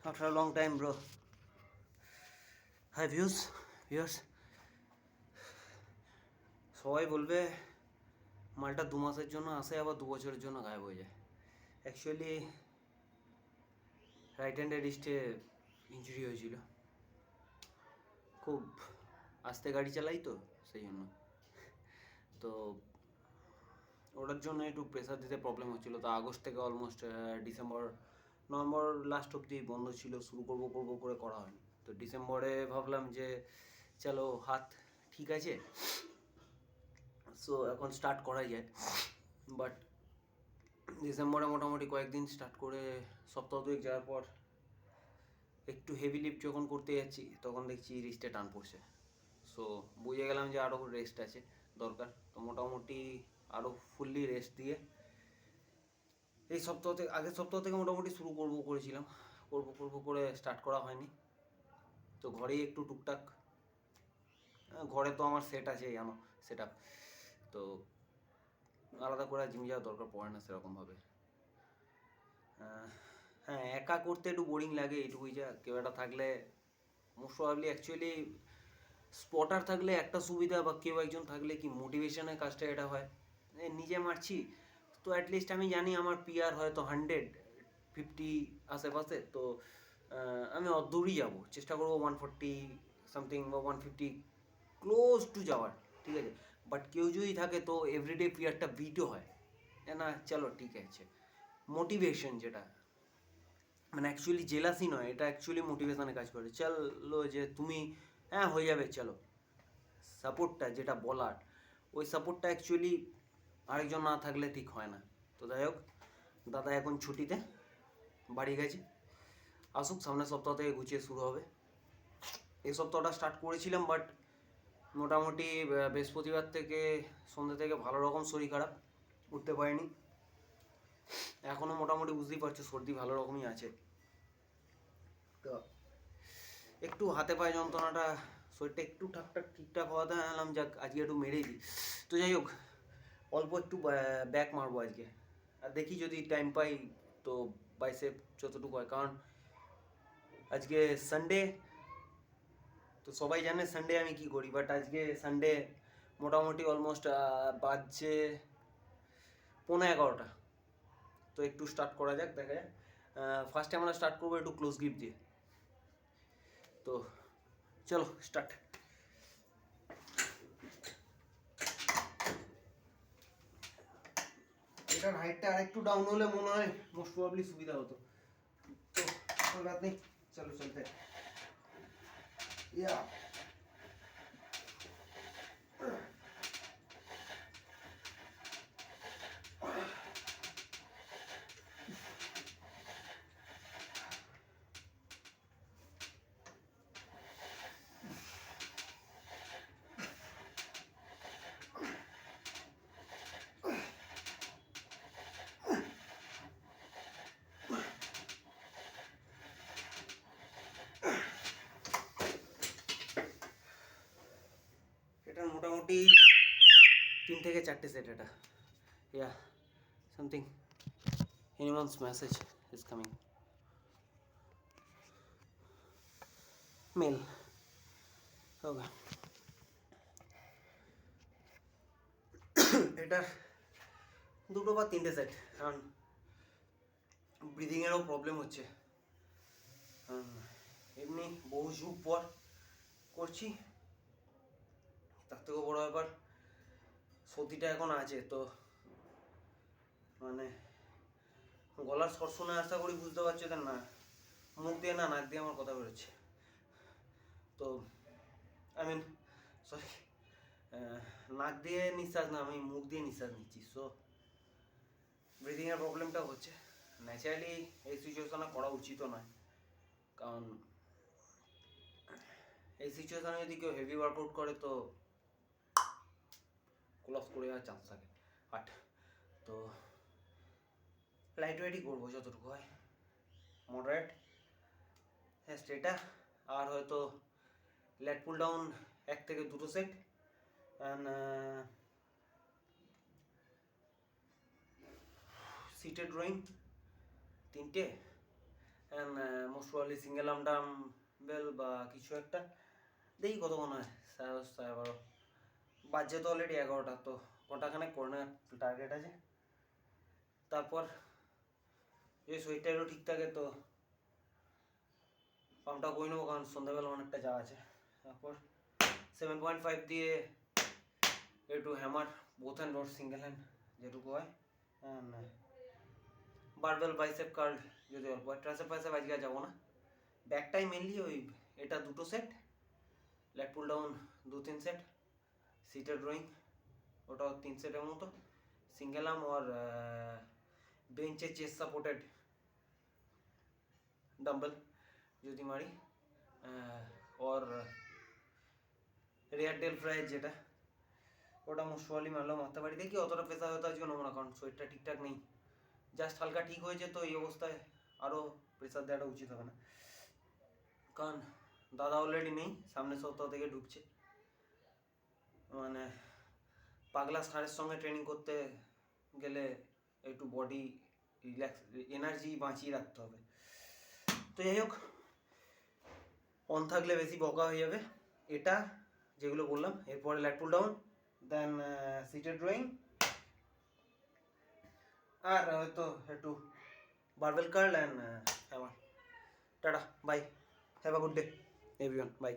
After a long time, bro. Hi viewers. সবাই বলবে মালটা 2 মাসের জন্য আসে আবার 2 বছরের জন্য গায়েব হয়ে যায়। অ্যাকচুয়ালি রাইট হ্যান্ডের রিস্টে ইঞ্জুরি হয়েছিল, খুব আস্তে গাড়ি চালাই তো সেই জন্য। তো ওটার জন্য একটু প্রেসার দিতে প্রবলেম হচ্ছিলো। তো আগস্ট থেকে অলমোস্ট নভেম্বর লাস্ট অব্দি বন্ধ ছিল, শুরু করবো করে করা হয়নি। তো ডিসেম্বরে ভাবলাম যে চলো হাত ঠিক আছে, সো এখন স্টার্ট করা যায়। বাট ডিসেম্বরে মোটামুটি কয়েকদিন স্টার্ট করে সপ্তাহ দুয়েক যাওয়ার পর একটু হেভি লিফট যখন করতে যাচ্ছি তখন দেখছি রিস্টে টান পড়ছে। সো বুঝে গেলাম যে আরও রেস্ট আছে দরকার। তো মোটামুটি আরও ফুললি রেস্ট দিয়ে এই আগের সপ্তাহ থেকে মোটামুটি শুরু করেছিলাম, করে স্টার্ট করা হয়নি। তো ঘরেই একটু টুকটাক, ঘরে তো আমার সেট আছে জানো, সেট আপ। তো আলাদা করে জিম যাওয়ার দরকার পড়ে না সেরকমভাবে। হ্যাঁ, একা করতে একটু বোরিং লাগে, এইটুকুই। যা কেউ একটা থাকলে মোস্ট প্রবাবলি, অ্যাকচুয়ালি স্পটার থাকলে একটা সুবিধা, বা কেউ একজন থাকলে কি মোটিভেশনের কাজটা এটা হয়। নিজে মারছি তো অ্যাটলিস্ট আমি জানি আমার পিআর হয়তো 150 আশেপাশে। তো আমি অদূরই যাবো, চেষ্টা করবো 140 সামথিং বা 150 ক্লোজ টু যাওয়ার, ঠিক আছে। বাট কেউ যদি থাকে তো এভরিডে পিআরটা বিটও হয় না, চলো ঠিক আছে। মোটিভেশন যেটা, মানে অ্যাকচুয়ালি জেলাসি নয়, এটা অ্যাকচুয়ালি মোটিভেশনে কাজ করে। চলো যে তুমি হ্যাঁ হয়ে যাবে চলো, সাপোর্টটা যেটা বলার, ওই সাপোর্টটা অ্যাকচুয়ালি আরেকজন না থাকলে ঠিক হয় না। তো যাই হোক, দাদা এখন ছুটিতে বাড়ি গেছে, আসুক, সামনের সপ্তাহ থেকে গুছিয়ে শুরু হবে। এই সপ্তাহটা স্টার্ট করেছিলাম, বাট মোটামুটি বৃহস্পতিবার থেকে সন্ধ্যে থেকে ভালো রকম শরীর খারাপ, উঠতে পারিনি। এখনও মোটামুটি বুঝতেই পারছো সর্দি ভালো রকমই আছে। তো একটু হাতে পায়ে যন্ত্রণাটা, শরীরটা একটু ঠিকঠাক হওয়াতে আনলাম যাক আজকে একটু মেরেই দিই। তো যাই হোক, অল্প একটু ব্যাক মারবো আজকে, আর দেখি যদি টাইম পাই তো বাইসেপ যতটুকু হয়। কারণ আজকে সানডে, তো সবাই জানে সানডে আমি কি করি। বাট আজকে সানডে মোটামুটি অলমোস্ট বাজছে 11:15। তো একটু স্টার্ট করা যাক, দেখা যাক। ফার্স্টে আমরা স্টার্ট করবো একটু ক্লোজ গ্রিপ দিয়ে। তো চলো স্টার্ট। এটার হাইটটা আরেকটু ডাউন হলে মনে হয় মোস্ট প্রবাবলি সুবিধা হতো। তো কোই বাত নেই, চলো চলতে। ইয়া এটা মোটামুটি 3 থেকে 4টে সেট। এটা ইয়া something, anyone's message is coming. Mail. Okay. এটার 2 বা 3টে সেট, কারণ ব্রিদিংয়েরও প্রবলেম হচ্ছে। এমনি বহু যুগ পর করছি, তার থেকেও বড় ব্যাপার সর্দিটা এখন আছে। তো মানে গলার স্বর শুনে আশা করি বুঝতে পারছো যে না মুখ দিয়ে না নাক দিয়ে আমার কথা বেরোচ্ছে। তো আই মিন সরি, নাক দিয়ে নিঃশ্বাস না, আমি মুখ দিয়ে নিঃশ্বাস নিচ্ছি। সো ব্রিদিংয়ের প্রবলেমটা হচ্ছে। ন্যাচারালি এই সিচুয়েশনে করা উচিতও নয়, কারণ এই সিচুয়েশনে যদি কেউ হেভি ওয়ার্কআউট করে তো কোলাপস করে যাওয়ার চান্স থাকে। বাট তো লাইট ওয়েটই করবো যতটুকু হয়, মডারেট হ্যাঁ স্ট্রেটা। আর হয়তো লেট পুল ডাউন 1 থেকে 2টো সেট, অ্যান্ড সিটেড রোয়িং 3টে, and most most probably single arm dumbbell বা কিছু একটা, দেখি কতক্ষণ হয়, 11:30 বাজছে তো অলরেডি 11টা, তো কটাখানে করে নেওয়ার টার্গেট আছে। তারপর যদি শরীরটা ঠিক থাকে তো পাম্পটা করে নেবো, কারণ সন্ধ্যাবেলা অনেকটা যাওয়া আছে। তারপর 7.5 দিয়ে একটু hammer both hand road single hand যেটুকু হয়, বারবেল বাইসেপ কার্ল যদি অল্প হয়, ট্রাইসেপ বাইসেপ আজকে আর যাবো না। ব্যাকটাই মেনলি ওই এটা 2 set, leg pull down 2-3 set, seated rowing ওটাও 3 সেটের মতো, সিঙ্গেল আর্ম আর বেঞ্চে চেস্ট সাপোর্টেড ডাম্বেল যদি মারি, ওর রেয়ার ডেল ফ্রাই যেটা, ওটা মোস্ট প্রবাবলি মারলেও মারতে পারি। দেখি অতটা প্রেসার হয়তো আজকে নেবো না, কারণ শরীরটা ঠিকঠাক নেই, জাস্ট হালকা ঠিক হয়েছে, তো এই অবস্থায় আরও প্রেসার দেওয়াটা উচিত হবে না, কারণ দাদা অলরেডি নেই, সামনের সপ্তাহ থেকে ঢুকছে। মানে পাগলা ষাঁড়ের সঙ্গে ট্রেনিং করতে গেলে একটু বডি রিল্যাক্স, এনার্জি বাঁচিয়ে রাখতে হবে। তো যাই হোক, অন থাকলে বেশি বকা হয়ে যাবে। এটা যেগুলো বললাম, এরপরে lat pull down, then seated drawing, আর হয়তো একটু barbell curl and hammer. Tata, bye, have a good day everyone, by.